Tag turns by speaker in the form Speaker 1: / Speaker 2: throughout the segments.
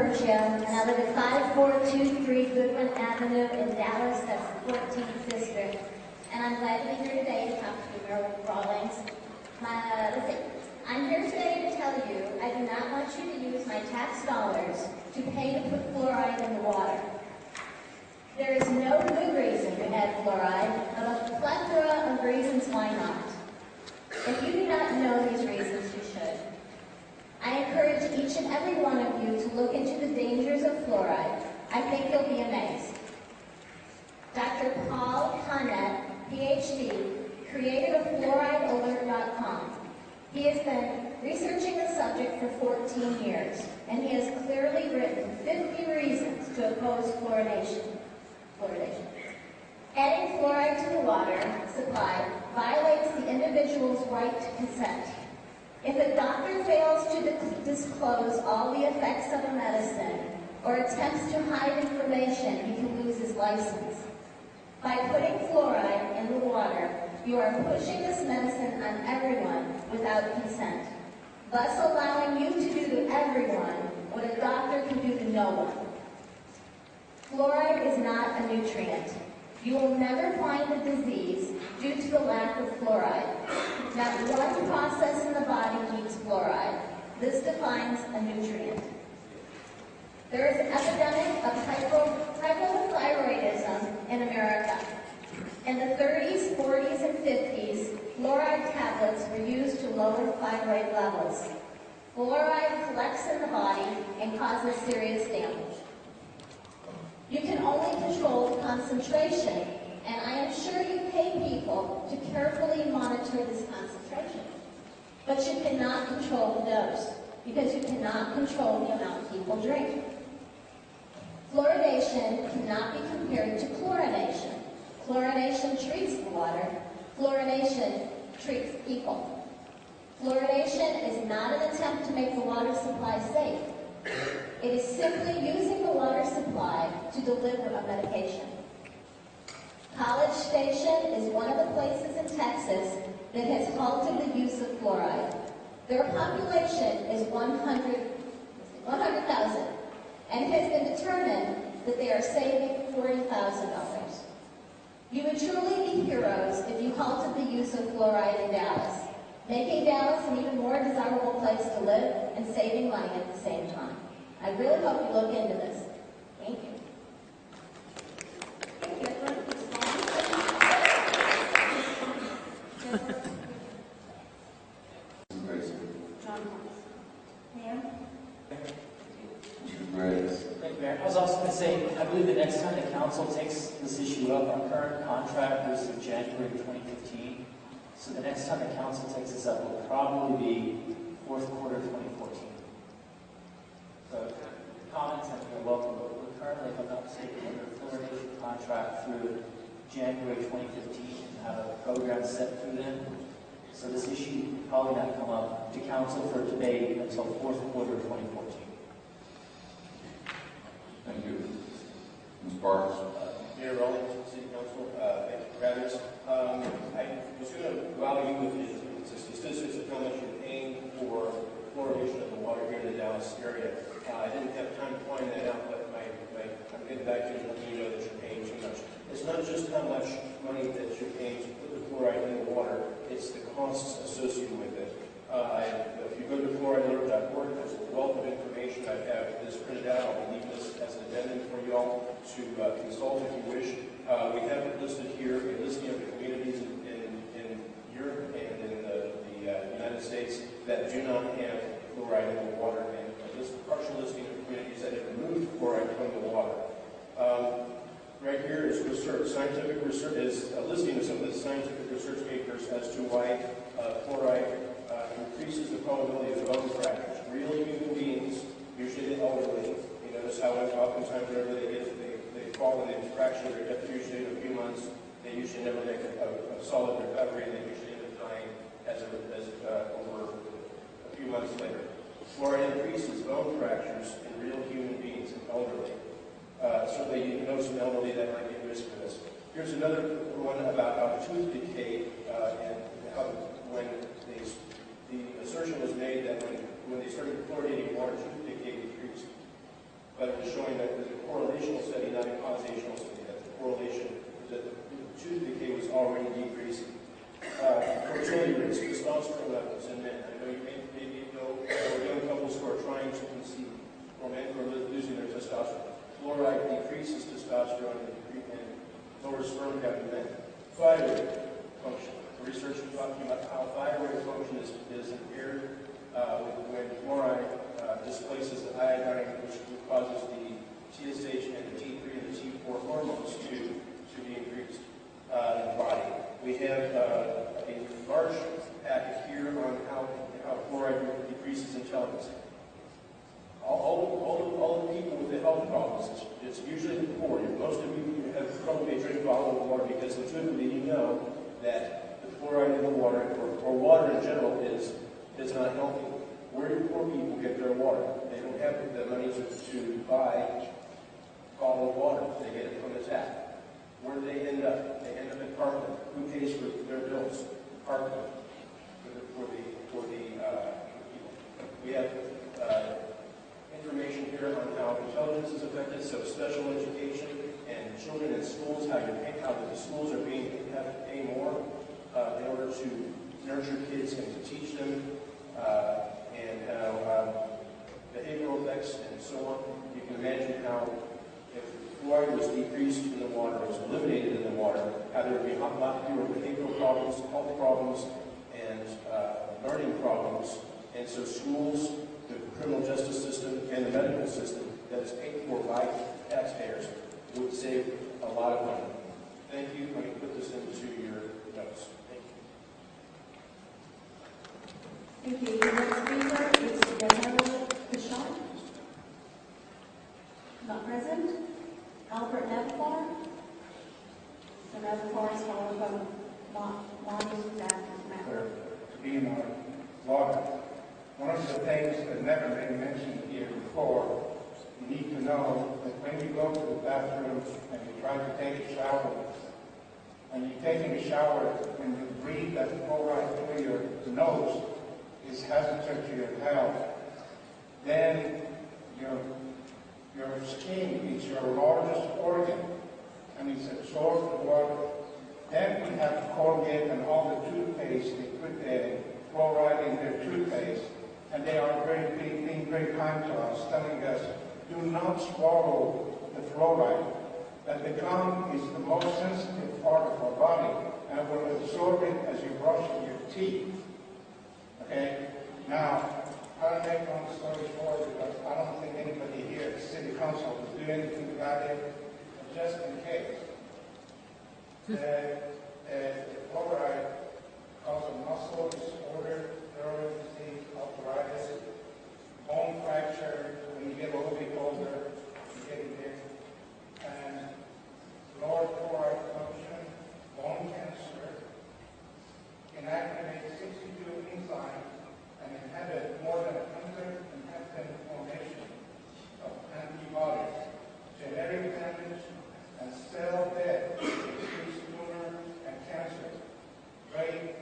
Speaker 1: Persia, and I live at 5423 Goodwin Avenue in Dallas, that's the 14th district. And I'm glad to be here today to talk to you, Mayor Rawlings. I'm here today to tell you I do not want you to use my tax dollars to pay to put fluoride in the water. There is no good reason to add fluoride, but a plethora of reasons why not. If you do not know these reasons, you should. I encourage each and every one of you to look into the dangers of fluoride. I think you'll be amazed. Dr. Paul Connett, PhD, created a fluoridealert.com. He has been researching the subject for 14 years, and he has clearly written 50 reasons to oppose fluoridation. Adding fluoride to the water supply violates the individual's right to consent. If a doctor fails to disclose all the effects of a medicine or attempts to hide information, he can lose his license. By putting fluoride in the water, you are pushing this medicine on everyone without consent, thus allowing you to do to everyone what a doctor can do to no one. Fluoride is not a nutrient. You will never find a disease due to the lack of fluoride. Not one process in the body needs fluoride. This defines a nutrient. There is an epidemic of hypothyroidism in America. In the 30s, 40s, and 50s, fluoride tablets were used to lower thyroid levels. Fluoride collects in the body and causes serious damage. You can only control the concentration, and I am sure you pay people to carefully monitor this concentration. But you cannot control the dose, because you cannot control the amount people drink. Fluoridation cannot be compared to chlorination. Chlorination treats the water. Fluoridation treats people. Fluoridation is not an attempt to make the water supply safe. It is simply using the water supply to deliver a medication. College Station is one of the places in Texas that has halted the use of fluoride. Their population is 100,000, and it has been determined that they are saving $40,000. You would truly be heroes if you halted the use of fluoride in Dallas, making Dallas an even more desirable place to live and saving money at the same time. I really hope you look into this. Thank you.
Speaker 2: I was also going to say, I believe the next time the council takes this issue up, our current contract was in January 2015. So the next time the council takes this up will probably be fourth quarter 2014. So comments, I think, are welcome. But we're currently, if I'm not mistaken, under a fluoridation contract through January 2015 and have a program set through then. So this issue will probably not come up to council for debate until fourth quarter 2014.
Speaker 3: Thank you. Ms. Parks.
Speaker 4: Mayor Rawlings, City Council, thank you for having us. I was going to wow you with the statistics of how much you're paying for fluoridation of the water here in the Dallas area. I didn't have time to find that out, but I'm getting back to letting you know that you're paying too much. It's not just how much money that you're paying to put the fluoride in the water, it's the costs associated with it. If you go to flouridealert.org, there's a wealth of information. I have this printed out. I'll be leaving this as an addendum for you all to consult if you wish. We have listed here a listing of the communities in Europe and in the United States that do not have fluoride in the water, and a partial listing of communities that have removed fluoride from the water. Right here is research. Scientific research is a listing of some of the scientific research papers as to why fluoride increases the probability of bone fractures. Real human beings, usually the elderly, you notice how oftentimes whenever they fall and they fracture their hip, usually in a few months, they usually never make a solid recovery, and they usually end up dying over a few months later. Fluoride increases bone fractures in real human beings and elderly. Certainly you notice an elderly that might be at risk for this. Here's another one about tooth decay and how when the assertion was made that when they started fluoridating water, tooth decay decreased. testosterone levels in men. I know you maybe know young couples who are trying to conceive, or men who are losing their testosterone. Fluoride decreases testosterone and lowers sperm count in men. Thyroid function. The research is talking about how thyroid function is impaired when fluoride displaces the iodine, which causes the TSH and the T3 and the T4 hormones to be increased in the body. We have a large packet here on how fluoride decreases intelligence. All the people with the health problems, it's usually the poor. Most of you have probably drink bottled water because intuitively you know that the fluoride in the water, or water in general, is not healthy. Where do poor people get their water? They don't have the money to buy bottled water. They get it from the tap. Where do they end up? They end up at Parkland. Who pays for their bills? Parkland. For the people. We have information here on how intelligence is affected, so special education and children in schools, how the schools are have to pay more in order to nurture kids and to teach them, and how behavioral effects and so on. You can imagine how if fluoride was decreased in the water, was eliminated in the water, how there would be a lot fewer behavioral problems, health problems, and learning problems. And so schools, the criminal justice system, and the medical system that is paid for by taxpayers would save a lot of money. Thank you. Let me put this into your notes. Thank you.
Speaker 1: Thank you. The next speaker is Daniela Pichon. Not present. Albert Nevifor. The Nevifor is followed by Monty Matter.
Speaker 5: Being a lawyer, one of the things that never been mentioned here before, you need to know that when you go to the bathroom and you try to take a shower, and you're taking a shower, when you breathe that fluoride through your nose, is hazardous to your health. Then your skin is your largest organ, and it's absorbed the water. Then we have Colgate and all the toothpaste, they put the fluoride in their toothpaste, and they are being very kind to us, telling us, do not swallow the fluoride. That the gum is the most sensitive part of our body, and will absorb it as you brush your teeth. Okay? Now, I'll make one story short because I don't think anybody here at the City Council will do anything about it, but just in case. The fluoride causes a muscle disorder, neural disease, arthritis, bone fracture. When you get a little bit older, you get it there. And lower fluoride function, bone cancer, can activate 62 enzymes and inhibit more than 110 formation of antibodies, genetic damage, and cell death, increase tumor and cancer rate,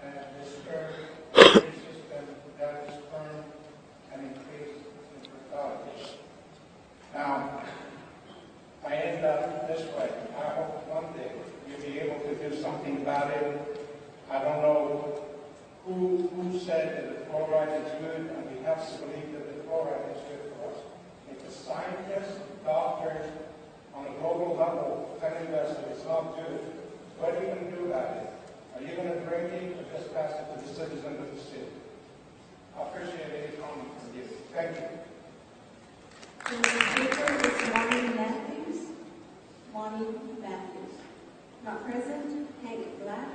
Speaker 5: and disturb the immune system, damage sperm, and increase infertility. Now, I end up this way. I hope one day you'll be able to do something about it. I don't know who said that the fluoride is good, and we have to believe that the fluoride is good for us. If the scientists, doctors, on a global level telling us that it's not good, what are you going to do about it? Are you going to drink it or just pass it to the citizens of the city? I appreciate any comment from you. Thank you.
Speaker 1: The next speaker is Monty Matthews. Monty Matthews. Not present. Hank Black.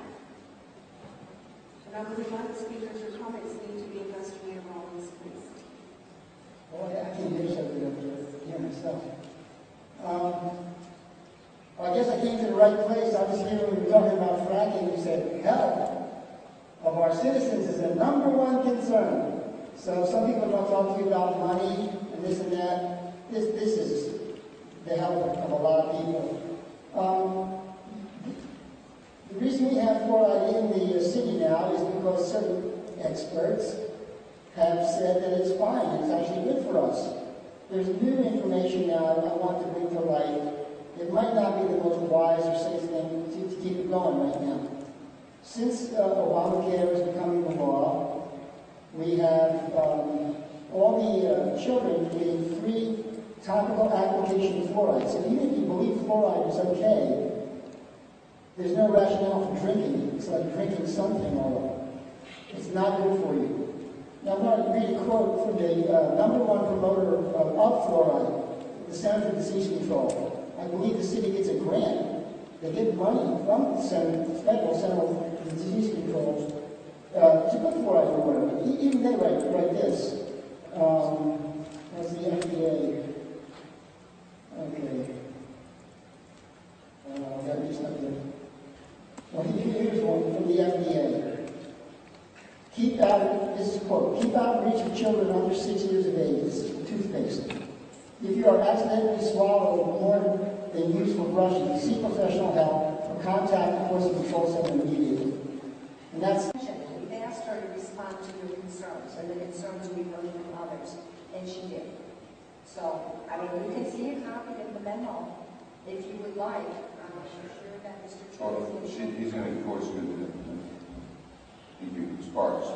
Speaker 1: And I believe one of the speakers or comments need to be addressed to Mayor Rollins, please.
Speaker 6: Well, I can't hear something up here myself. I guess I came to the right place. I was here when we were talking about fracking. You said health of our citizens is the #1 concern. So some people don't talk to you about money and this and that. This is the health of a lot of people. The reason we have fluoride in the city now is because certain experts have said that it's fine, it's actually good for us. There's new information now I want to bring to light. It might not be the most wise or safe thing to keep it going right now. Since Obamacare is becoming the law, we have all the children getting free topical application of fluoride. So even if you believe fluoride is okay, there's no rationale for drinking it. It's like drinking something or other. It's not good for you. Now I'm going to read a quote from the #1 promoter of fluoride, the Center for Disease Control. I believe the city gets a grant. They get money from the Federal Center for Disease Control to put fluoride in water. Even they write this. That's the FDA. Okay. That is not good. Well, here's one from the FDA. This is a quote, keep out of reach of children under 6 years of age. This is toothpaste. If you are accidentally swallowed more than used for brushing, seek professional help or contact the Force Control Center immediately. And that's...
Speaker 7: We've asked her to respond to your concerns and the concerns we've heard from others, and she did. So, I mean, you can see a copy of the memo if you would like. I'm sure that Mr.
Speaker 3: Oh,
Speaker 7: Chairman.
Speaker 3: he's going to, of course, Thank you, Sparks.